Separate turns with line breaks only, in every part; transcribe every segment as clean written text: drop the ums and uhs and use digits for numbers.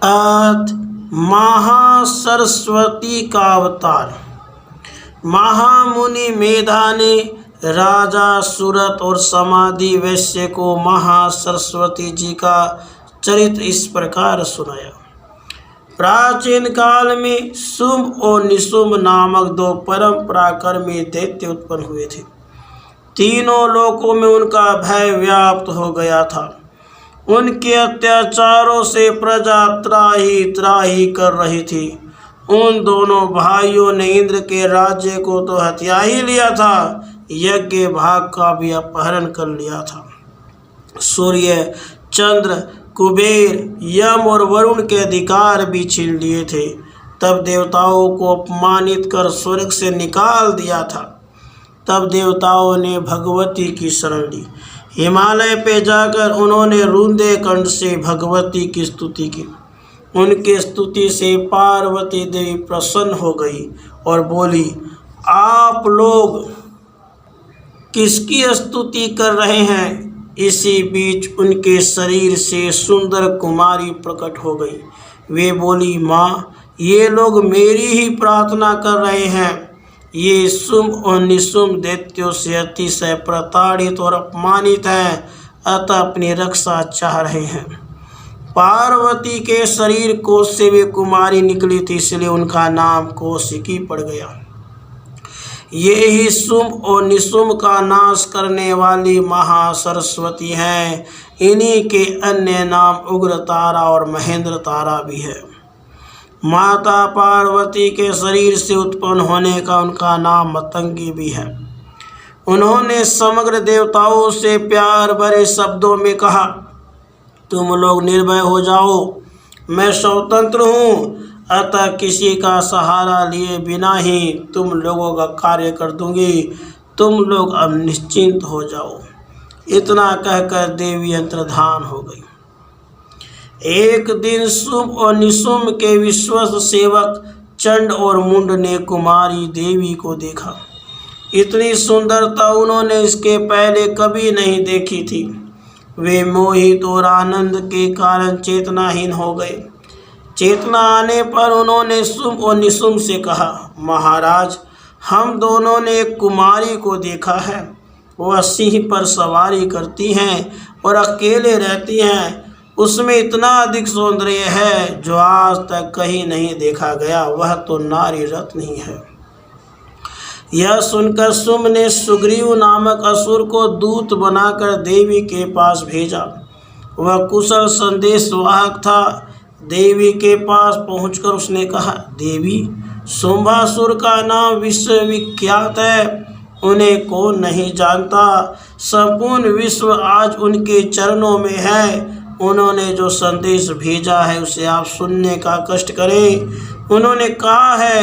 अत महासरस्वती का अवतार। महामुनि मेधा ने राजा सूरत और समाधि वैश्य को महासरस्वती जी का चरित्र इस प्रकार सुनाया। प्राचीन काल में शुंभ और निशुंभ नामक दो परम पराक्रमी दैत्य उत्पन्न हुए थे। तीनों लोकों में उनका भय व्याप्त हो गया था। उनके अत्याचारों से प्रजा त्राही त्राही कर रही थी। उन दोनों भाइयों ने इंद्र के राज्य को तो हथिया ही लिया था, यज्ञ भाग का भी अपहरण कर लिया था। सूर्य, चंद्र, कुबेर, यम और वरुण के अधिकार भी छीन लिए थे। तब देवताओं को अपमानित कर स्वर्ग से निकाल दिया था। तब देवताओं ने भगवती की शरण ली। हिमालय पे जाकर उन्होंने रुंदे कंठ से भगवती की स्तुति की। उनकी स्तुति से पार्वती देवी प्रसन्न हो गई और बोली, आप लोग किसकी स्तुति कर रहे हैं? इसी बीच उनके शरीर से सुंदर कुमारी प्रकट हो गई। वे बोली, माँ, ये लोग मेरी ही प्रार्थना कर रहे हैं। ये शुंभ और निशुंभ दैत्यों से अतिशय प्रताड़ित और अपमानित हैं, अतः अपनी रक्षा चाह रहे हैं। पार्वती के शरीर कोश से वे कुमारी निकली थी, इसलिए उनका नाम कौशिकी पड़ गया। ये ही शुंभ और निशुंभ का नाश करने वाली महासरस्वती हैं। इन्हीं के अन्य नाम उग्र तारा और महेंद्र तारा भी है। माता पार्वती के शरीर से उत्पन्न होने का उनका नाम मतंगी भी है। उन्होंने समग्र देवताओं से प्यार भरे शब्दों में कहा, तुम लोग निर्भय हो जाओ, मैं स्वतंत्र हूँ, अतः किसी का सहारा लिए बिना ही तुम लोगों का कार्य कर दूंगी। तुम लोग अब निश्चिंत हो जाओ। इतना कहकर देवी अंतर्धान हो गई। एक दिन शुंभ और निशुंभ के विश्वस्त सेवक चंड और मुंड ने कुमारी देवी को देखा। इतनी सुंदरता उन्होंने इसके पहले कभी नहीं देखी थी। वे मोहित और आनंद के कारण चेतनाहीन हो गए। चेतना आने पर उन्होंने शुंभ और निशुंभ से कहा, महाराज, हम दोनों ने एक कुमारी को देखा है। वह सिंह पर सवारी करती हैं और अकेले रहती हैं। उसमें इतना अधिक सौंदर्य है जो आज तक कहीं नहीं देखा गया। वह तो नारी रत्न ही है। यह सुनकर शुंभ ने सुग्रीव नामक असुर को दूत बनाकर देवी के पास भेजा। वह कुशल संदेश वाहक था। देवी के पास पहुंचकर उसने कहा, देवी, शुंभासुर का नाम विश्वविख्यात है। उन्हें कौन नहीं जानता। संपूर्ण विश्व आज उनके चरणों में है। उन्होंने जो संदेश भेजा है उसे आप सुनने का कष्ट करें। उन्होंने कहा है,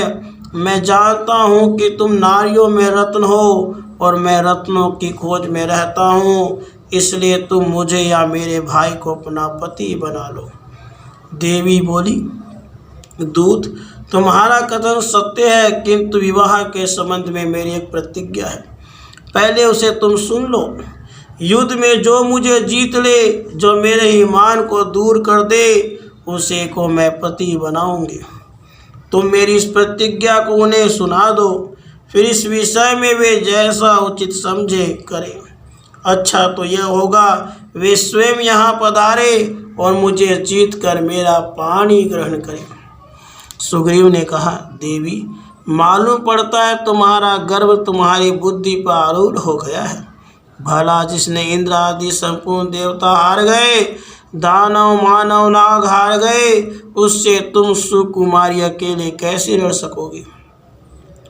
मैं जानता हूँ कि तुम नारियों में रत्न हो और मैं रत्नों की खोज में रहता हूँ, इसलिए तुम मुझे या मेरे भाई को अपना पति बना लो। देवी बोली, दूत, तुम्हारा कथन सत्य है, किंतु विवाह के संबंध में मेरी एक प्रतिज्ञा है। पहले उसे तुम सुन लो। युद्ध में जो मुझे जीत ले, जो मेरे ईमान को दूर कर दे, उसे को मैं पति बनाऊंगी। तुम मेरी इस प्रतिज्ञा को उन्हें सुना दो, फिर इस विषय में वे जैसा उचित समझे करें। अच्छा तो यह होगा, वे स्वयं यहाँ पधारे और मुझे जीत कर मेरा पानी ग्रहण करें। सुग्रीव ने कहा, देवी, मालूम पड़ता है तुम्हारा गर्व तुम्हारी बुद्धि पर आरूढ़ हो गया है। भला जिसने इंद्र आदि संपूर्ण देवता हार गए, दानव मानव नाग हार गए, उससे तुम सुकुमारी अकेले कैसे लड़ सकोगी?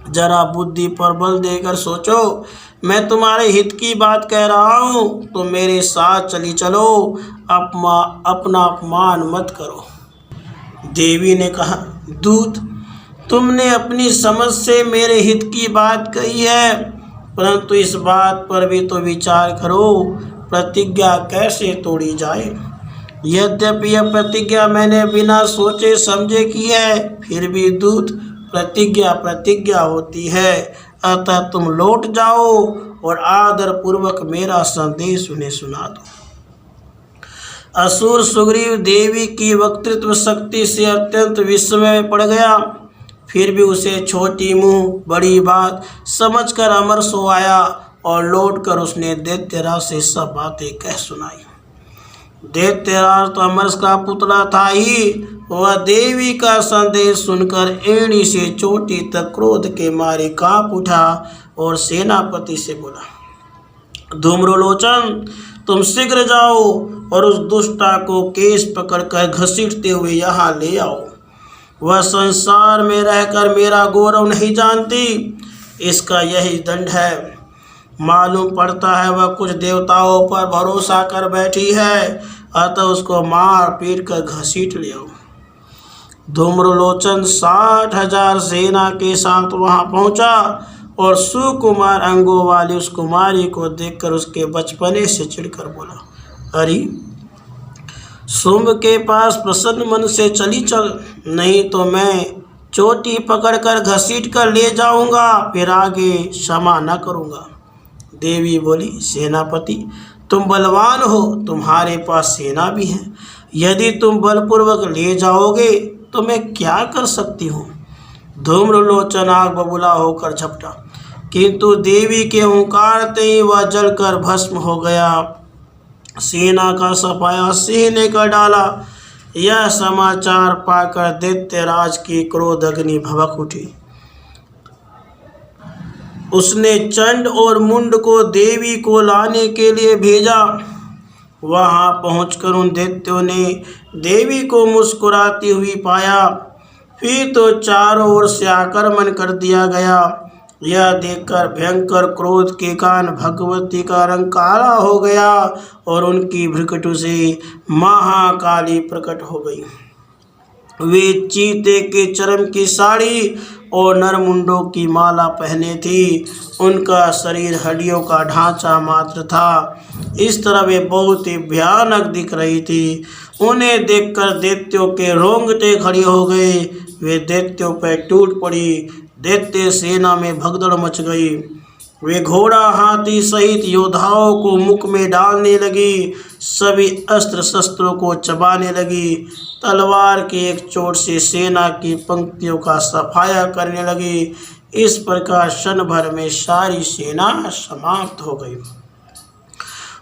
जरा बुद्धि पर बल देकर सोचो। मैं तुम्हारे हित की बात कह रहा हूँ, तो मेरे साथ चली चलो। अपना अपमान मत करो। देवी ने कहा, दूत, तुमने अपनी समझ से मेरे हित की बात कही है, परंतु इस बात पर भी तो विचार करो, प्रतिज्ञा कैसे तोड़ी जाए। यद्यपि यह प्रतिज्ञा मैंने बिना सोचे समझे की है, फिर भी दूत, प्रतिज्ञा होती है। अतः तुम लौट जाओ और आदर पूर्वक मेरा संदेश उन्हें सुना दो। असुर सुग्रीव देवी की वक्तृत्व शक्ति से अत्यंत विस्मय में पड़ गया। फिर भी उसे छोटी मुंह बड़ी बात समझकर अमरस हो आया और लौटकर उसने दैत्यराज से सब बातें कह सुनाई। दैत्यराज तो अमरस का पुतला था ही, वह देवी का संदेश सुनकर एड़ी से चोटी तक क्रोध के मारे कांप उठा और सेनापति से बोला, धूम्रलोचन, तुम शीघ्र जाओ और उस दुष्टा को केस पकड़कर घसीटते हुए यहाँ ले आओ। वह संसार में रहकर मेरा गौरव नहीं जानती, इसका यही दंड है। मालूम पड़ता है वह कुछ देवताओं पर भरोसा कर बैठी है, अतः उसको मार पीट कर घसीट ले आओ। धूम्रलोचन 60,000 सेना के साथ वहां पहुंचा और सुकुमार अंगों वाली उस कुमारी को देखकर उसके बचपने से चिढ़कर बोला, अरे शुंभ के पास प्रसन्न मन से चली चल, नहीं तो मैं चोटी पकड़कर घसीट कर ले जाऊंगा, फिर आगे क्षमा न करूंगा। देवी बोली, सेनापति तुम बलवान हो, तुम्हारे पास सेना भी है, यदि तुम बलपूर्वक ले जाओगे तो मैं क्या कर सकती हूँ। धूम्रलोचन आग बबूला होकर झपटा, किंतु देवी के हुंकारते ही वह जलकर भस्म हो गया। सेना का सफाया सिंह ने कर डाला। यह समाचार पाकर दैत्यराज की क्रोध अग्नि भभक उठी। उसने चंड और मुंड को देवी को लाने के लिए भेजा। वहां पहुंचकर उन दैत्यों ने देवी को मुस्कुराती हुई पाया। फिर तो चारों ओर से आक्रमण कर दिया गया। यह देखकर भयंकर क्रोध के कारण भगवती का रंग काला हो गया और उनकी भ्रुकुटी से महाकाली प्रकट हो गई। वे चीते के चर्म की साड़ी और नरमुंडों की माला पहने थी। उनका शरीर हड्डियों का ढांचा मात्र था। इस तरह वे बहुत ही भयानक दिख रही थी। उन्हें देखकर दैत्यों के रोंगटे खड़े हो गए। वे दैत्यों पर टूट पड़ी। दैत्य सेना में भगदड़ मच गई। वे घोड़ा हाथी सहित योद्धाओं को मुख में डालने लगी। सभी अस्त्र शस्त्रों को चबाने लगी। तलवार की एक चोट से सेना की पंक्तियों का सफाया करने लगी। इस प्रकार क्षण भर में सारी सेना समाप्त हो गई।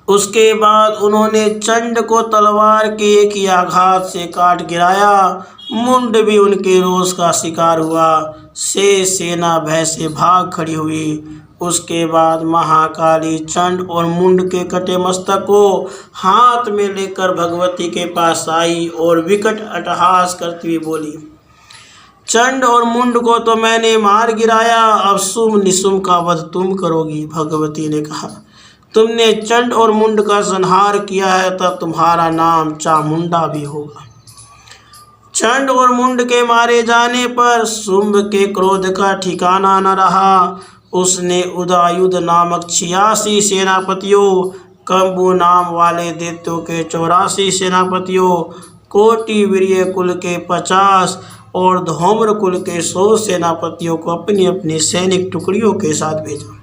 उसके बाद उन्होंने चंड को तलवार के एक ही आघात से काट गिराया। मुंड भी उनके रोष का शिकार हुआ। सेना भय से भाग खड़ी हुई। उसके बाद महाकाली चंड और मुंड के कटे मस्तक को हाथ में लेकर भगवती के पास आई और विकट अट्टहास करती हुई बोली, चंड और मुंड को तो मैंने मार गिराया, अब शुंभ निशुंभ का वध तुम करोगी। भगवती ने कहा, तुमने चंड और मुंड का संहार किया है, तब तुम्हारा नाम चामुंडा भी होगा। चंड और मुंड के मारे जाने पर शुंभ के क्रोध का ठिकाना न रहा। उसने उदयुध नामक 86 सेनापतियों, कंबु नाम वाले दैत्यों के 84 सेनापतियों, कोटि वीर्य कुल के 50 और धौम्र कुल के 100 सेनापतियों को अपनी अपनी सैनिक टुकड़ियों के साथ भेजा।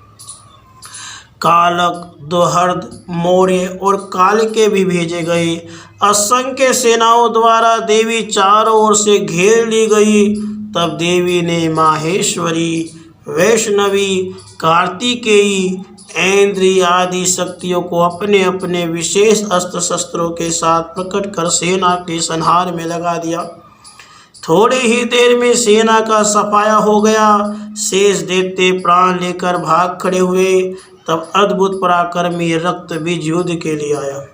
कालक, दोहर्द, मौर्य और कालिके भी भेजे गए। असंख्य सेनाओं द्वारा देवी चारों ओर से घेर ली गई। तब देवी ने माहेश्वरी, वैष्णवी, कार्तिकेयी, ऐन्द्री आदि शक्तियों को अपने अपने विशेष अस्त्र शस्त्रों के साथ प्रकट कर सेना के संहार में लगा दिया। थोड़ी ही देर में सेना का सफाया हो गया। शेष दैत्य प्राण लेकर भाग खड़े हुए। तब अद्भुत पराक्रमी रक्त बीज युद्ध के लिए आया।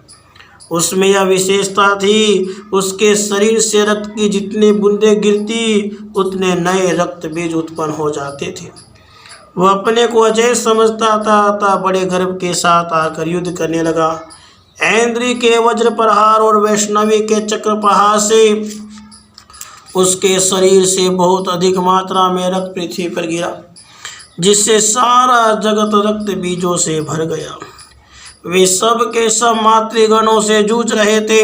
उसमें यह विशेषता थी, उसके शरीर से रक्त की जितनी बूंदें गिरती उतने नए रक्त बीज उत्पन्न हो जाते थे। वह अपने को अजय समझता था, अतः बड़े गर्व के साथ आकर युद्ध करने लगा। ऐन्द्री के वज्र प्रहार और वैष्णवी के चक्र प्रहार से उसके शरीर से बहुत अधिक मात्रा में रक्त पृथ्वी पर गिरा, जिससे सारा जगत रक्त बीजों से भर गया। वे सब के सब मातृगणों से जूझ रहे थे।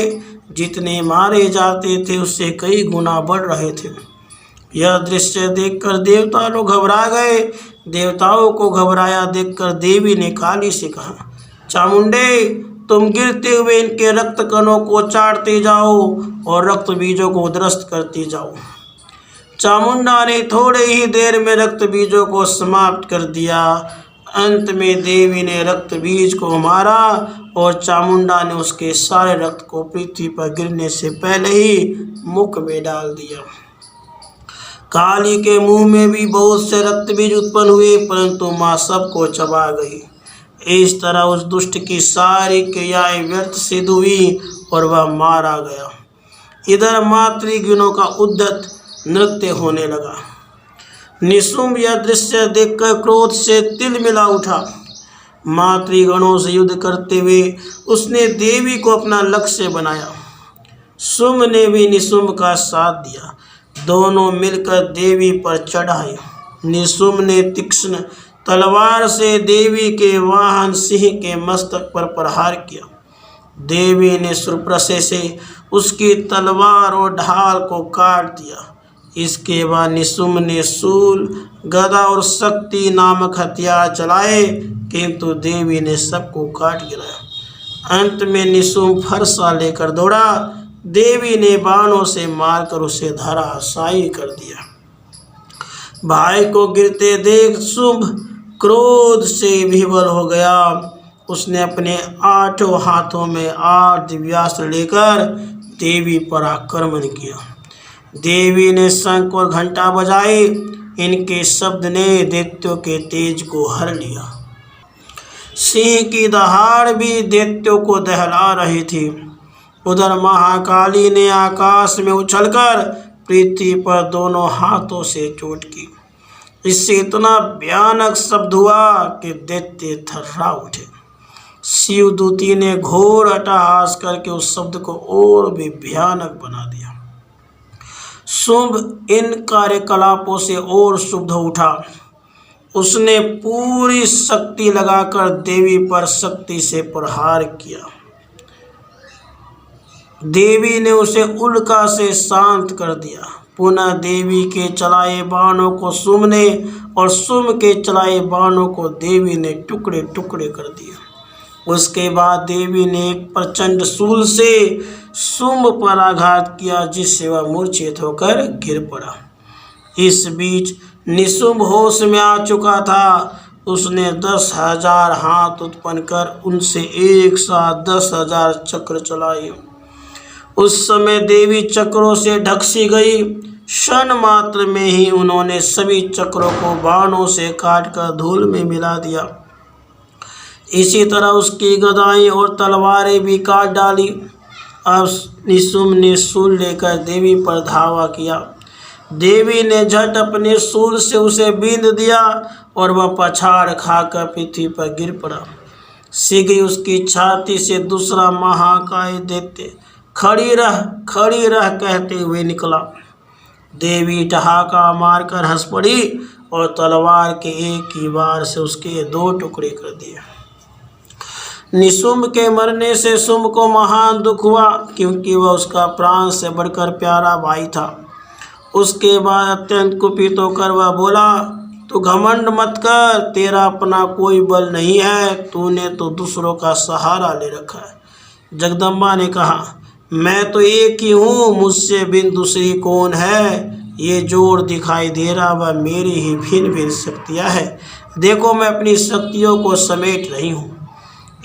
जितने मारे जाते थे उससे कई गुना बढ़ रहे थे। यह दृश्य देखकर देवता लोग घबरा गए। देवताओं को घबराया देखकर देवी ने काली से कहा, चामुंडे, तुम गिरते हुए इनके रक्त कणों को चाटते जाओ और रक्त बीजों को ध्वस्त करते जाओ। चामुंडा ने थोड़े ही देर में रक्त बीजों को समाप्त कर दिया। अंत में देवी ने रक्त बीज को मारा और चामुंडा ने उसके सारे रक्त को पृथ्वी पर गिरने से पहले ही मुख में डाल दिया। काली के मुंह में भी बहुत से रक्त बीज उत्पन्न हुए, परंतु माँ सबको चबा गई। इस तरह उस दुष्ट की सारी क्रियाएं व्यर्थ सिद्ध हुई और वह मारा गया। इधर मातृगणों का उद्धत नृत्य होने लगा। निशुंभ यह दृश्य देखकर क्रोध से तिलमिला उठा। मातृगणों से युद्ध करते हुए उसने देवी को अपना लक्ष्य बनाया। शुंभ ने भी निशुंभ का साथ दिया। दोनों मिलकर देवी पर चढ़ाए। निशुंभ ने तीक्ष्ण तलवार से देवी के वाहन सिंह के मस्तक पर प्रहार किया। देवी ने सुरप्रसे से उसकी तलवार और ढाल को काट दिया। इसके बाद निशुंभ ने शूल, गदा और शक्ति नामक हथियार चलाए, किंतु देवी ने सबको काट गिराया। अंत में निशुंभ फरसा लेकर दौड़ा। देवी ने बाणों से मारकर उसे धराशायी कर दिया। भाई को गिरते देख शुंभ क्रोध से विह्वल हो गया। उसने अपने 8 हाथों में 8 दिव्यास्त्र लेकर देवी पर आक्रमण किया। देवी ने शंख और घंटा बजाई। इनके शब्द ने दैत्यों के तेज को हर लिया। सिंह की दहाड़ भी दैत्यों को दहला रही थी। उधर महाकाली ने आकाश में उछलकर पृथ्वी पर दोनों हाथों से चोट की। इससे इतना भयानक शब्द हुआ कि दैत्य थर्रा उठे। शिवदूती ने घोर अट्टहास करके उस शब्द को और भी भयानक बना दिया। शुंभ इन कार्यकलापों से और शुद्ध उठा। उसने पूरी शक्ति लगाकर देवी पर शक्ति से प्रहार किया। देवी ने उसे उल्का से शांत कर दिया। पुनः देवी के चलाए बाणों को शुंभ ने और शुंभ के चलाए बाणों को देवी ने टुकड़े टुकड़े कर दिए। उसके बाद देवी ने एक प्रचंड शूल से शुंभ पर आघात किया, जिससे वह मूर्छित होकर गिर पड़ा। इस बीच निशुंभ होश में आ चुका था। उसने 10,000 हाथ उत्पन्न कर उनसे एक साथ 10,000 चक्र चलाए। उस समय देवी चक्रों से ढकसी गई। क्षण मात्र में ही उन्होंने सभी चक्रों को बाणों से काटकर धूल में मिला दिया। इसी तरह उसकी गदाएं और तलवारें भी काट डाली। अब निशुंभ ने शूल लेकर देवी पर धावा किया। देवी ने झट अपने शूल से उसे बींध दिया और वह पछाड़ खाकर पृथ्वी पर गिर पड़ा। शीघ्र ही उसकी छाती से दूसरा महाकाय दैत्य खड़ी रह कहते हुए निकला। देवी ठहाका मारकर हंस पड़ी और तलवार के एक ही वार से उसके 2 टुकड़े कर दिए। निशुंभ के मरने से शुंभ को महान दुख हुआ, क्योंकि वह उसका प्राण से बढ़कर प्यारा भाई था। उसके बाद अत्यंत कुपित होकर वह बोला, तू घमंड मत कर, तेरा अपना कोई बल नहीं है, तूने तो दूसरों का सहारा ले रखा है। जगदम्बा ने कहा, मैं तो एक ही हूँ, मुझसे बिन दूसरी कौन है। ये जोड़ दिखाई दे रहा वह मेरी ही भिन्न भिन्न शक्तियाँ हैं। देखो मैं अपनी शक्तियों को समेट रही हूँ।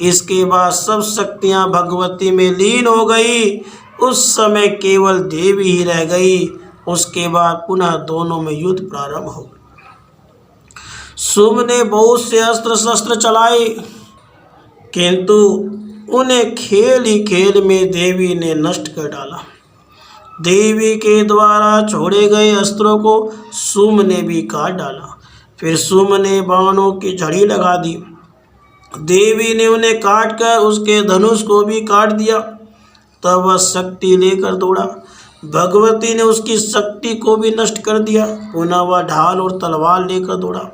इसके बाद सब शक्तियाँ भगवती में लीन हो गई। उस समय केवल देवी ही रह गई। उसके बाद पुनः दोनों में युद्ध प्रारंभ हो गया। शुंभ ने बहुत से अस्त्र शस्त्र चलाए, किंतु उन्हें खेल ही खेल में देवी ने नष्ट कर डाला। देवी के द्वारा छोड़े गए अस्त्रों को शुंभ ने भी काट डाला। फिर शुंभ ने बाणों की झड़ी लगा दी। देवी ने उन्हें काटकर उसके धनुष को भी काट दिया। तब वह शक्ति लेकर दौड़ा। भगवती ने उसकी शक्ति को भी नष्ट कर दिया। पुनः वह ढाल और तलवार लेकर दौड़ा।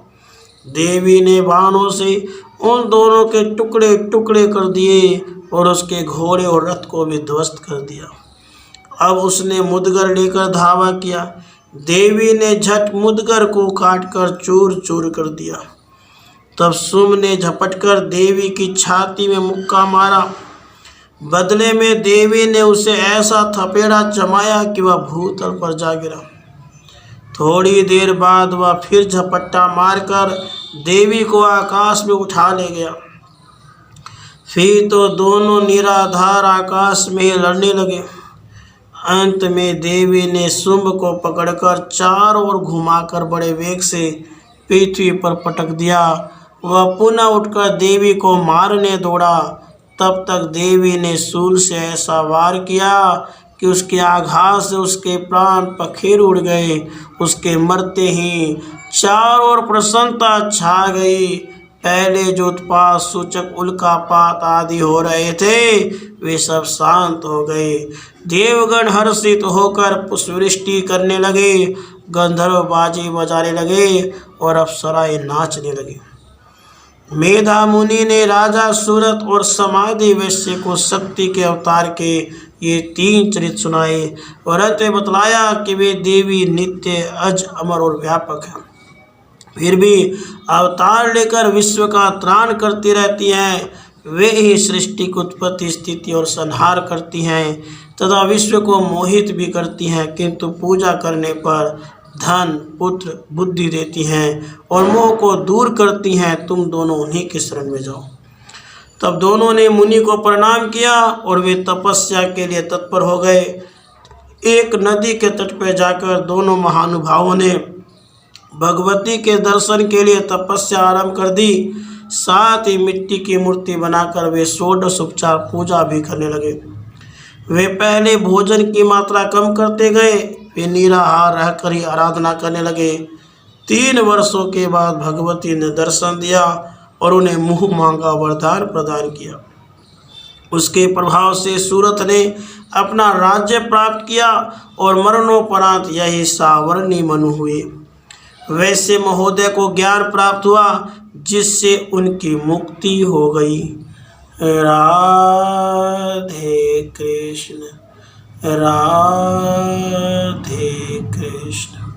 देवी ने बाणों से उन दोनों के टुकड़े टुकड़े कर दिए और उसके घोड़े और रथ को भी ध्वस्त कर दिया। अब उसने मुदगर लेकर धावा किया। देवी ने झट मुदगर को काटकर चूर चूर कर दिया। तब शुंभ ने झपटकर देवी की छाती में मुक्का मारा। बदले में देवी ने उसे ऐसा थपेड़ा जमाया कि वह भूतल पर जा गिरा। थोड़ी देर बाद वह फिर झपट्टा मारकर देवी को आकाश में उठा ले गया। फिर तो दोनों निराधार आकाश में ही लड़ने लगे। अंत में देवी ने शुंभ को पकड़कर चारों ओर घुमाकर बड़े वेग से पृथ्वी पर पटक दिया। वह पुनः उठकर देवी को मारने दौड़ा। तब तक देवी ने शूल से ऐसा वार किया कि उसके आघात से उसके प्राण पखेरु उड़ गए। उसके मरते ही चारों ओर प्रसन्नता छा गई। पहले जो उत्पात सूचक उल्कापात आदि हो रहे थे वे सब शांत हो गए। देवगण हर्षित होकर पुष्पवृष्टि करने लगे, गंधर्व बाजी बजाने लगे और अप्सराएं नाचने लगी। मेधा मुनि ने राजा सूरत और समाधि वैश्य को शक्ति के अवतार के ये 3 चरित्र सुनाए और अंत में बतलाया कि वे देवी नित्य, अज, अमर और व्यापक हैं। फिर भी अवतार लेकर विश्व का त्राण करती रहती हैं। वे ही सृष्टि की उत्पत्ति, स्थिति और संहार करती हैं तथा विश्व को मोहित भी करती हैं, किंतु पूजा करने पर धन, पुत्र, बुद्धि देती हैं और मोह को दूर करती हैं। तुम दोनों उन्हीं की शरण में जाओ। तब दोनों ने मुनि को प्रणाम किया और वे तपस्या के लिए तत्पर हो गए। एक नदी के तट पर जाकर दोनों महानुभावों ने भगवती के दर्शन के लिए तपस्या आरंभ कर दी। साथ ही मिट्टी की मूर्ति बनाकर वे षोडश उपचार पूजा भी करने लगे। वे पहले भोजन की मात्रा कम करते गए, वे निराहार रहकर ही आराधना करने लगे। 3 वर्षों के बाद भगवती ने दर्शन दिया और उन्हें मुँह मांगा वरदान प्रदान किया। उसके प्रभाव से सूरत ने अपना राज्य प्राप्त किया और मरणोपरांत यही सावर्णी मनु हुए। वैसे महोदय को ज्ञान प्राप्त हुआ जिससे उनकी मुक्ति हो गई। राधे कृष्ण, राधे कृष्ण।